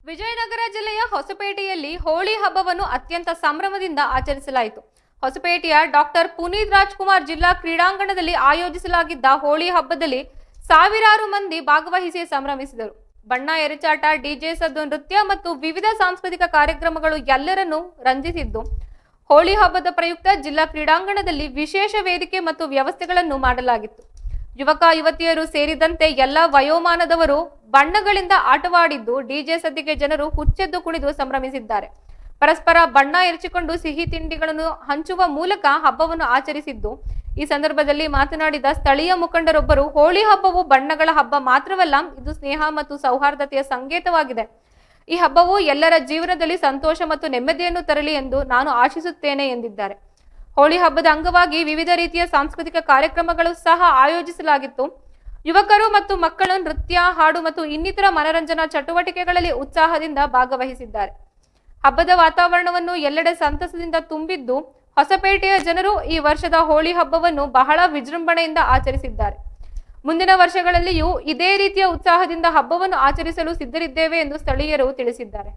ವಿಜಯನಗರ ಜಿಲ್ಲೆಯ ಹೊಸಪೇಟೆಯಲ್ಲಿ ಹೋಳಿ ಹಬ್ಬವನ್ನು ಅತ್ಯಂತ ಸಂಭ್ರಮದಿಂದ ಆಚರಿಸಲಾಯಿತು. ಹೊಸಪೇಟೆಯ ಡಾಕ್ಟರ್ ಪುನೀತ್ ರಾಜ್ಕುಮಾರ್ ಜಿಲ್ಲಾ ಕ್ರೀಡಾಂಗಣದಲ್ಲಿ ಆಯೋಜಿಸಲಾಗಿದ್ದ ಹೋಳಿ ಹಬ್ಬದಲ್ಲಿ ಸಾವಿರಾರು ಮಂದಿ ಭಾಗವಹಿಸಿ ಸಂಭ್ರಮಿಸಿದರು. ಬಣ್ಣ ಎರಚಾಟ, ಡಿಜೆ ಸದ್ದು, ನೃತ್ಯ ಮತ್ತು ವಿವಿಧ ಸಾಂಸ್ಕೃತಿಕ ಕಾರ್ಯಕ್ರಮಗಳು ಎಲ್ಲರನ್ನೂ ರಂಜಿಸಿದ್ದು, ಹೋಳಿ ಹಬ್ಬದ ಪ್ರಯುಕ್ತ ಜಿಲ್ಲಾ ಕ್ರೀಡಾಂಗಣದಲ್ಲಿ ವಿಶೇಷ ವೇದಿಕೆ ಮತ್ತು ವ್ಯವಸ್ಥೆಗಳನ್ನು ಮಾಡಲಾಗಿತ್ತು. ಯುವಕ ಯುವತಿಯರು ಸೇರಿದಂತೆ ಎಲ್ಲ ವಯೋಮಾನದವರು ಬಣ್ಣಗಳಿಂದ ಆಟವಾಡಿದ್ದು, ಡಿಜೆ ಸದ್ದಿಗೆ ಜನರು ಹುಚ್ಚೆದ್ದು ಕುಣಿದು ಸಂಭ್ರಮಿಸಿದ್ದಾರೆ. ಪರಸ್ಪರ ಬಣ್ಣ ಎರಚಿಕೊಂಡು ಸಿಹಿ ತಿಂಡಿಗಳನ್ನು ಹಂಚುವ ಮೂಲಕ ಹಬ್ಬವನ್ನು ಆಚರಿಸಿದ್ದು, ಈ ಸಂದರ್ಭದಲ್ಲಿ ಮಾತನಾಡಿದ ಸ್ಥಳೀಯ ಮುಖಂಡರೊಬ್ಬರು, ಹೋಳಿ ಹಬ್ಬವು ಬಣ್ಣಗಳ ಹಬ್ಬ ಮಾತ್ರವಲ್ಲ, ಇದು ಸ್ನೇಹ ಮತ್ತು ಸೌಹಾರ್ದತೆಯ ಸಂಕೇತವಾಗಿದೆ. ಈ ಹಬ್ಬವು ಎಲ್ಲರ ಜೀವನದಲ್ಲಿ ಸಂತೋಷ ಮತ್ತು ನೆಮ್ಮದಿಯನ್ನು ತರಲಿ ಎಂದು ನಾನು ಆಶಿಸುತ್ತೇನೆ ಎಂದಿದ್ದಾರೆ. ಹೋಳಿ ಹಬ್ಬದ ಅಂಗವಾಗಿ ವಿವಿಧ ರೀತಿಯ ಸಾಂಸ್ಕೃತಿಕ ಕಾರ್ಯಕ್ರಮಗಳು ಸಹ ಆಯೋಜಿಸಲಾಗಿತ್ತು. ಯುವಕರು ಮತ್ತು ಮಕ್ಕಳು ನೃತ್ಯ, ಹಾಡು ಮತ್ತು ಇನ್ನಿತರ ಮನರಂಜನಾ ಚಟುವಟಿಕೆಗಳಲ್ಲಿ ಉತ್ಸಾಹದಿಂದ ಭಾಗವಹಿಸಿದ್ದಾರೆ. ಹಬ್ಬದ ವಾತಾವರಣವನ್ನು ಎಲ್ಲೆಡೆ ಸಂತಸದಿಂದ ತುಂಬಿದ್ದು, ಹೊಸಪೇಟೆಯ ಜನರು ಈ ವರ್ಷದ ಹೋಳಿ ಹಬ್ಬವನ್ನು ಬಹಳ ವಿಜೃಂಭಣೆಯಿಂದ ಆಚರಿಸಿದ್ದಾರೆ. ಮುಂದಿನ ವರ್ಷಗಳಲ್ಲಿಯೂ ಇದೇ ರೀತಿಯ ಉತ್ಸಾಹದಿಂದ ಹಬ್ಬವನ್ನು ಆಚರಿಸಲು ಸಿದ್ಧರಿದ್ದೇವೆ ಎಂದು ಸ್ಥಳೀಯರು ತಿಳಿಸಿದ್ದಾರೆ.